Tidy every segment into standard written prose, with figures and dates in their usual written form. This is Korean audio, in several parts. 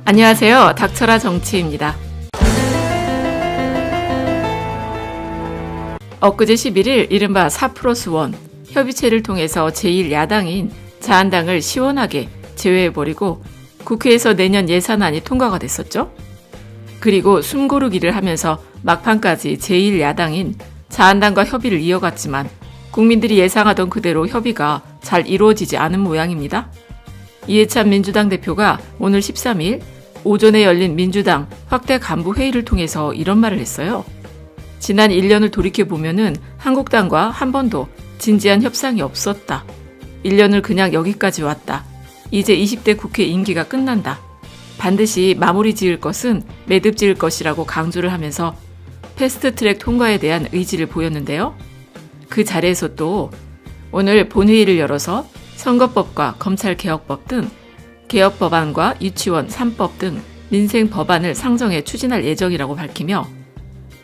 안녕하세요. 닥쳐라 정치입니다. 엊그제 11일 이른바 4+1 협의체를 통해서 제1야당인 자한당을 시원하게 제외해버리고 국회에서 내년 예산안이 통과가 됐었죠. 그리고 숨고르기를 하면서 막판까지 제1야당인 자한당과 협의를 이어갔지만 국민들이 예상하던 그대로 협의가 잘 이루어지지 않은 모양입니다. 이해찬 민주당 대표가 오늘 13일 오전에 열린 민주당 확대 간부 회의를 통해서 이런 말을 했어요. 지난 1년을 돌이켜보면은 한국당과 한 번도 진지한 협상이 없었다. 1년을 그냥 여기까지 왔다. 이제 20대 국회 임기가 끝난다. 반드시 마무리 지을 것은 매듭 지을 것이라고 강조를 하면서 패스트트랙 통과에 대한 의지를 보였는데요. 그 자리에서 또 오늘 본회의를 열어서 선거법과 검찰개혁법 등 개혁 법안과 유치원 3법 등 민생 법안을 상정해 추진할 예정이라고 밝히며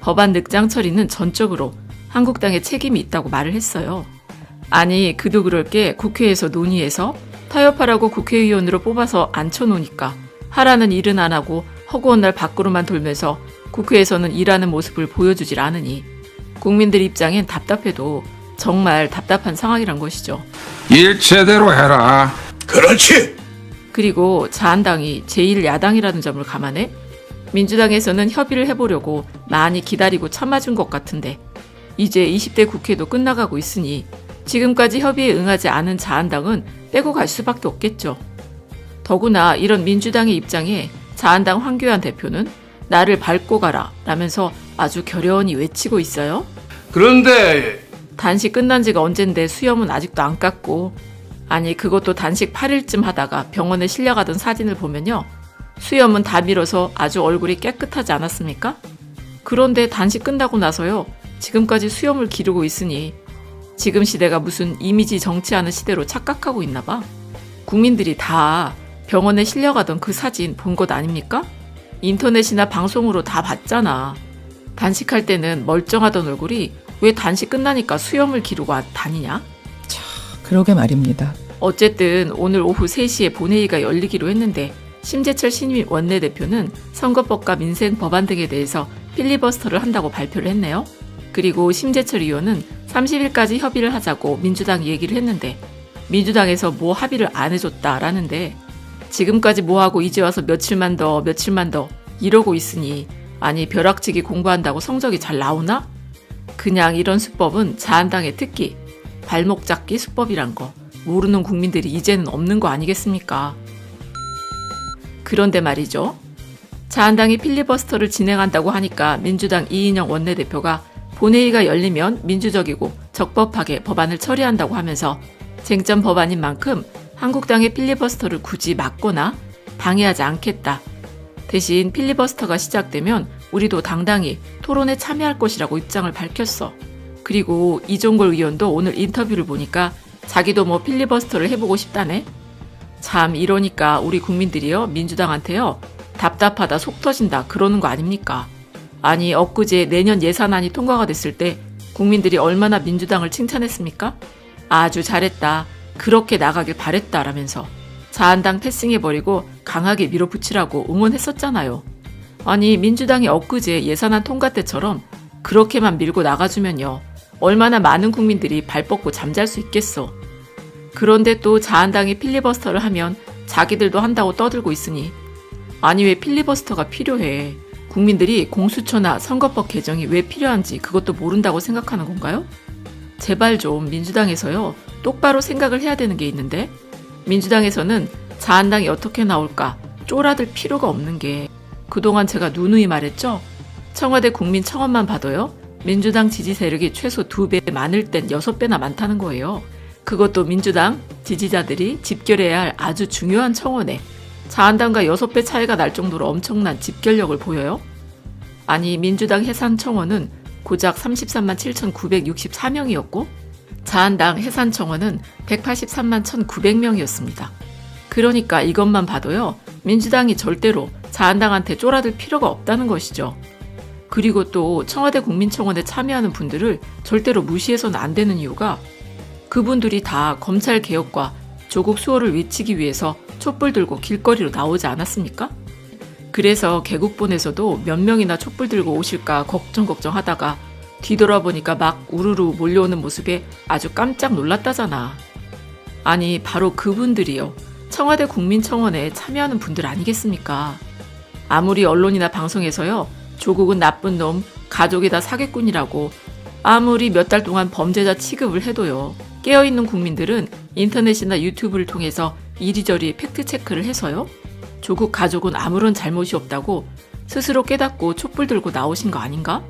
법안 늑장 처리는 전적으로 한국당의 책임이 있다고 말을 했어요. 아니 그도 그럴 게 국회에서 논의해서 타협하라고 국회의원으로 뽑아서 앉혀놓으니까 하라는 일은 안 하고 허구한 날 밖으로만 돌면서 국회에서는 일하는 모습을 보여주질 않으니 국민들 입장엔 답답해도 정말 답답한 상황이란 것이죠. 일 제대로 해라. 그렇지. 그리고 자한당이 제1야당이라는 점을 감안해 민주당에서는 협의를 해보려고 많이 기다리고 참아준 것 같은데 이제 20대 국회도 끝나가고 있으니 지금까지 협의에 응하지 않은 자한당은 빼고 갈 수밖에 없겠죠. 더구나 이런 민주당의 입장에 자한당 황교안 대표는 나를 밟고 가라 라면서 아주 결연히 외치고 있어요. 그런데 단식 끝난 지가 언젠데 수염은 아직도 안 깎고 아니 그것도 단식 8일쯤 하다가 병원에 실려가던 사진을 보면요. 수염은 다 밀어서 아주 얼굴이 깨끗하지 않았습니까? 그런데 단식 끝나고 나서요. 지금까지 수염을 기르고 있으니 지금 시대가 무슨 이미지 정치하는 시대로 착각하고 있나 봐. 국민들이 다 병원에 실려가던 그 사진 본 것 아닙니까? 인터넷이나 방송으로 다 봤잖아. 단식할 때는 멀쩡하던 얼굴이 왜 단식 끝나니까 수염을 기르고 다니냐? 그러게 말입니다. 어쨌든 오늘 오후 3시에 본회의가 열리기로 했는데 심재철 신임 원내대표는 선거법과 민생 법안 등에 대해서 필리버스터를 한다고 발표를 했네요. 그리고 심재철 의원은 30일까지 협의를 하자고 민주당 얘기를 했는데 민주당에서 뭐 합의를 안 해줬다라는데 지금까지 뭐하고 이제 와서 며칠만 더 이러고 있으니 아니 벼락치기 공부한다고 성적이 잘 나오나? 그냥 이런 수법은 자한당의 특기 발목 잡기 수법이란 거 모르는 국민들이 이제는 없는 거 아니겠습니까? 그런데 말이죠. 자한당이 필리버스터를 진행한다고 하니까 민주당 이인영 원내대표가 본회의가 열리면 민주적이고 적법하게 법안을 처리한다고 하면서 쟁점 법안인 만큼 한국당의 필리버스터를 굳이 막거나 방해하지 않겠다. 대신 필리버스터가 시작되면 우리도 당당히 토론에 참여할 것이라고 입장을 밝혔어. 그리고 이종걸 의원도 오늘 인터뷰를 보니까 자기도 뭐 필리버스터를 해보고 싶다네. 참 이러니까 우리 국민들이요 민주당한테요 답답하다 속 터진다 그러는 거 아닙니까? 아니 엊그제 내년 예산안이 통과가 됐을 때 국민들이 얼마나 민주당을 칭찬했습니까? 아주 잘했다. 그렇게 나가길 바랬다 라면서 자한당 패싱해버리고 강하게 밀어붙이라고 응원했었잖아요. 아니 민주당이 엊그제 예산안 통과 때처럼 그렇게만 밀고 나가주면요. 얼마나 많은 국민들이 발 뻗고 잠잘 수 있겠어. 그런데 또 자한당이 필리버스터를 하면 자기들도 한다고 떠들고 있으니 아니 왜 필리버스터가 필요해. 국민들이 공수처나 선거법 개정이 왜 필요한지 그것도 모른다고 생각하는 건가요? 제발 좀 민주당에서요. 똑바로 생각을 해야 되는 게 있는데 민주당에서는 자한당이 어떻게 나올까 쫄아들 필요가 없는 게 그동안 제가 누누이 말했죠. 청와대 국민청원만 봐도요. 민주당 지지 세력이 최소 2배 많을 땐 6배나 많다는 거예요. 그것도 민주당 지지자들이 집결해야 할 아주 중요한 청원에 자한당과 6배 차이가 날 정도로 엄청난 집결력을 보여요. 아니 민주당 해산 청원은 고작 33만 7,964명이었고 자한당 해산 청원은 183만 1,900명이었습니다. 그러니까 이것만 봐도요. 민주당이 절대로 자한당한테 쫄아들 필요가 없다는 것이죠. 그리고 또 청와대 국민청원에 참여하는 분들을 절대로 무시해서는 안 되는 이유가 그분들이 다 검찰개혁과 조국 수호를 외치기 위해서 촛불 들고 길거리로 나오지 않았습니까? 그래서 개국본에서도 몇 명이나 촛불 들고 오실까 걱정하다가 뒤돌아보니까 막 우르르 몰려오는 모습에 아주 깜짝 놀랐다잖아. 아니 바로 그분들이요. 청와대 국민청원에 참여하는 분들 아니겠습니까? 아무리 언론이나 방송에서요. 조국은 나쁜 놈, 가족이 다 사기꾼이라고 아무리 몇 달 동안 범죄자 취급을 해도요. 깨어있는 국민들은 인터넷이나 유튜브를 통해서 이리저리 팩트체크를 해서요. 조국 가족은 아무런 잘못이 없다고 스스로 깨닫고 촛불 들고 나오신 거 아닌가?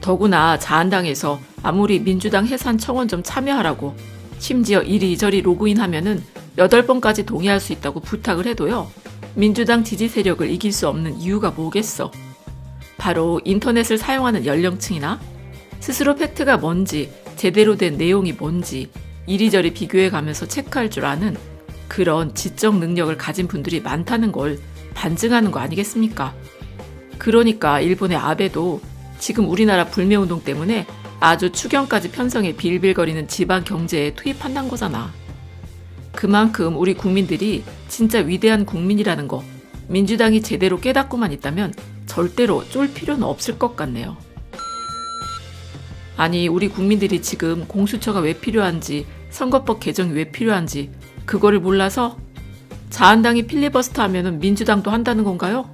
더구나 자한당에서 아무리 민주당 해산 청원 좀 참여하라고 심지어 이리저리 로그인하면은 8번까지 동의할 수 있다고 부탁을 해도요. 민주당 지지 세력을 이길 수 없는 이유가 뭐겠어? 바로 인터넷을 사용하는 연령층이나 스스로 팩트가 뭔지 제대로 된 내용이 뭔지 이리저리 비교해 가면서 체크할 줄 아는 그런 지적 능력을 가진 분들이 많다는 걸 반증하는 거 아니겠습니까? 그러니까 일본의 아베도 지금 우리나라 불매운동 때문에 아주 추경까지 편성해 빌빌거리는 지방 경제에 투입한다는 거잖아. 그만큼 우리 국민들이 진짜 위대한 국민이라는 거 민주당이 제대로 깨닫고만 있다면 절대로 쫄 필요는 없을 것 같네요. 아니 우리 국민들이 지금 공수처가 왜 필요한지 선거법 개정이 왜 필요한지 그거를 몰라서 자한당이 필리버스터 하면은 민주당도 한다는 건가요?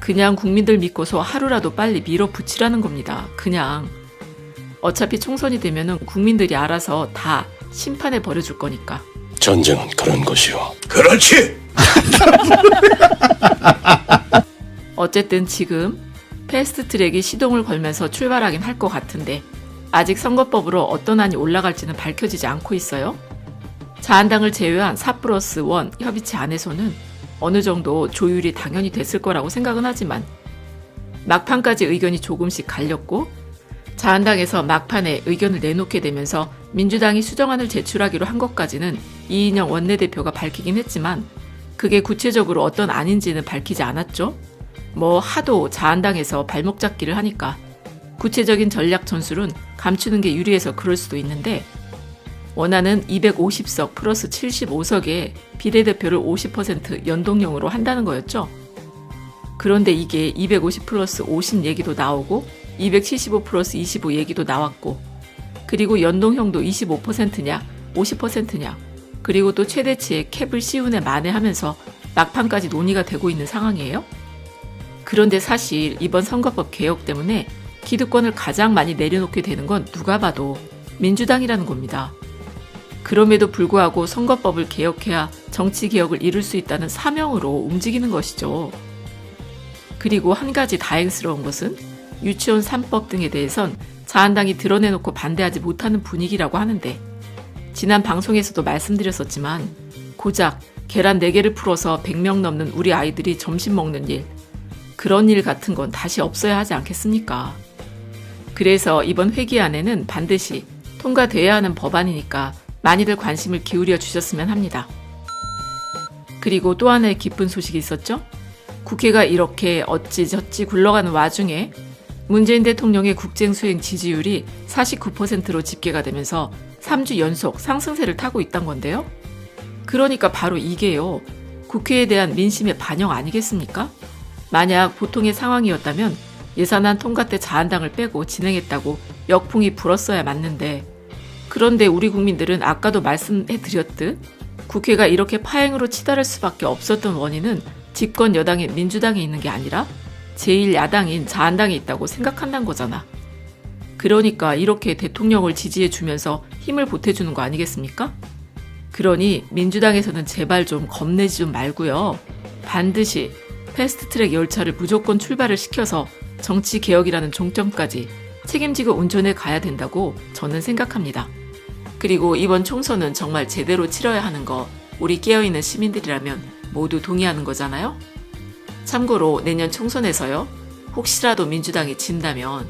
그냥 국민들 믿고서 하루라도 빨리 밀어붙이라는 겁니다. 그냥 어차피 총선이 되면은 국민들이 알아서 다 심판해 버려줄 거니까. 전쟁은 그런 것이요. 그렇지. 어쨌든 지금 패스트트랙이 시동을 걸면서 출발하긴 할 것 같은데 아직 선거법으로 어떤 안이 올라갈지는 밝혀지지 않고 있어요. 자한당을 제외한 4+1 협의체 안에서는 어느 정도 조율이 당연히 됐을 거라고 생각은 하지만 막판까지 의견이 조금씩 갈렸고 자한당에서 막판에 의견을 내놓게 되면서 민주당이 수정안을 제출하기로 한 것까지는 이인영 원내대표가 밝히긴 했지만 그게 구체적으로 어떤 안인지는 밝히지 않았죠. 뭐 하도 자한당에서 발목 잡기를 하니까 구체적인 전략 전술은 감추는 게 유리해서 그럴 수도 있는데 원하는 250석 플러스 75석에 비례대표를 50% 연동형으로 한다는 거였죠. 그런데 이게 250 플러스 50 얘기도 나오고 275 플러스 25 얘기도 나왔고 그리고 연동형도 25%냐 50%냐 그리고 또 최대치의 캡을 씌우네 마네 하면서 막판까지 논의가 되고 있는 상황이에요. 그런데 사실 이번 선거법 개혁 때문에 기득권을 가장 많이 내려놓게 되는 건 누가 봐도 민주당이라는 겁니다. 그럼에도 불구하고 선거법을 개혁해야 정치 개혁을 이룰 수 있다는 사명으로 움직이는 것이죠. 그리고 한 가지 다행스러운 것은 유치원 3법 등에 대해선 자한당이 드러내놓고 반대하지 못하는 분위기라고 하는데 지난 방송에서도 말씀드렸었지만 고작 계란 4개를 풀어서 100명 넘는 우리 아이들이 점심 먹는 일 그런 일 같은 건 다시 없어야 하지 않겠습니까? 그래서 이번 회기안에는 반드시 통과돼야 하는 법안이니까 많이들 관심을 기울여 주셨으면 합니다. 그리고 또 하나의 기쁜 소식이 있었죠? 국회가 이렇게 어찌저찌 굴러가는 와중에 문재인 대통령의 국정수행 지지율이 49%로 집계가 되면서 3주 연속 상승세를 타고 있단 건데요. 그러니까 바로 이게요. 국회에 대한 민심의 반영 아니겠습니까? 만약 보통의 상황이었다면 예산안 통과 때 자한당을 빼고 진행했다고 역풍이 불었어야 맞는데 그런데 우리 국민들은 아까도 말씀해드렸듯 국회가 이렇게 파행으로 치달을 수밖에 없었던 원인은 집권 여당인 민주당에 있는 게 아니라 제1야당인 자한당에 있다고 생각한다는 거잖아. 그러니까 이렇게 대통령을 지지해주면서 힘을 보태주는 거 아니겠습니까? 그러니 민주당에서는 제발 좀 겁내지 좀 말고요. 반드시 패스트트랙 열차를 무조건 출발을 시켜서 정치개혁이라는 종점까지 책임지고 운전해 가야 된다고 저는 생각합니다. 그리고 이번 총선은 정말 제대로 치러야 하는 거 우리 깨어있는 시민들이라면 모두 동의하는 거잖아요? 참고로 내년 총선에서요. 혹시라도 민주당이 진다면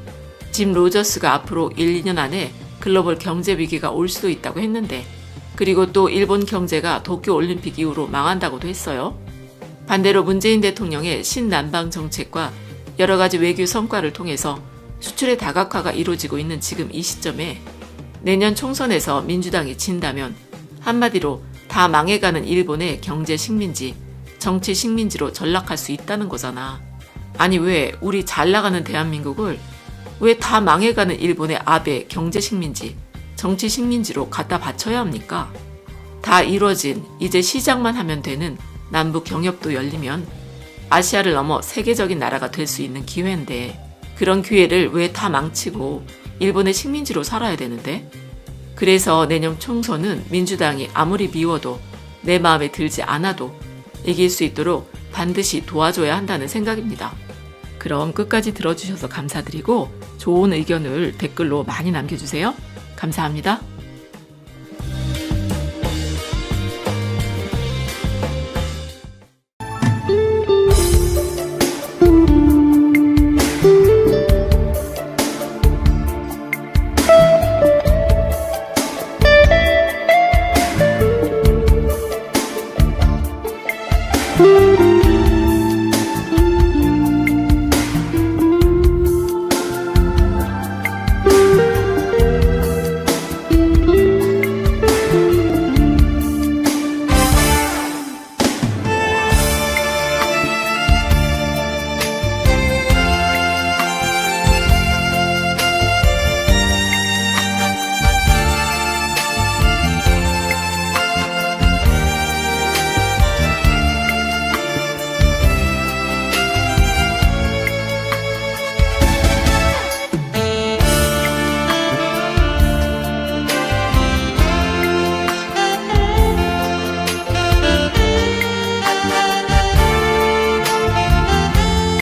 짐 로저스가 앞으로 1, 2년 안에 글로벌 경제 위기가 올 수도 있다고 했는데 그리고 또 일본 경제가 도쿄올림픽 이후로 망한다고도 했어요. 반대로 문재인 대통령의 신남방 정책과 여러 가지 외교 성과를 통해서 수출의 다각화가 이루어지고 있는 지금 이 시점에 내년 총선에서 민주당이 진다면 한마디로 다 망해가는 일본의 경제 식민지, 정치 식민지로 전락할 수 있다는 거잖아. 아니 왜 우리 잘 나가는 대한민국을 왜 다 망해가는 일본의 아베 경제 식민지, 정치 식민지로 갖다 바쳐야 합니까? 다 이뤄진 이제 시작만 하면 되는 남북 경협도 열리면 아시아를 넘어 세계적인 나라가 될 수 있는 기회인데 그런 기회를 왜 다 망치고 일본의 식민지로 살아야 되는데? 그래서 내년 총선은 민주당이 아무리 미워도 내 마음에 들지 않아도 이길 수 있도록 반드시 도와줘야 한다는 생각입니다. 그럼 끝까지 들어주셔서 감사드리고 좋은 의견을 댓글로 많이 남겨주세요. 감사합니다.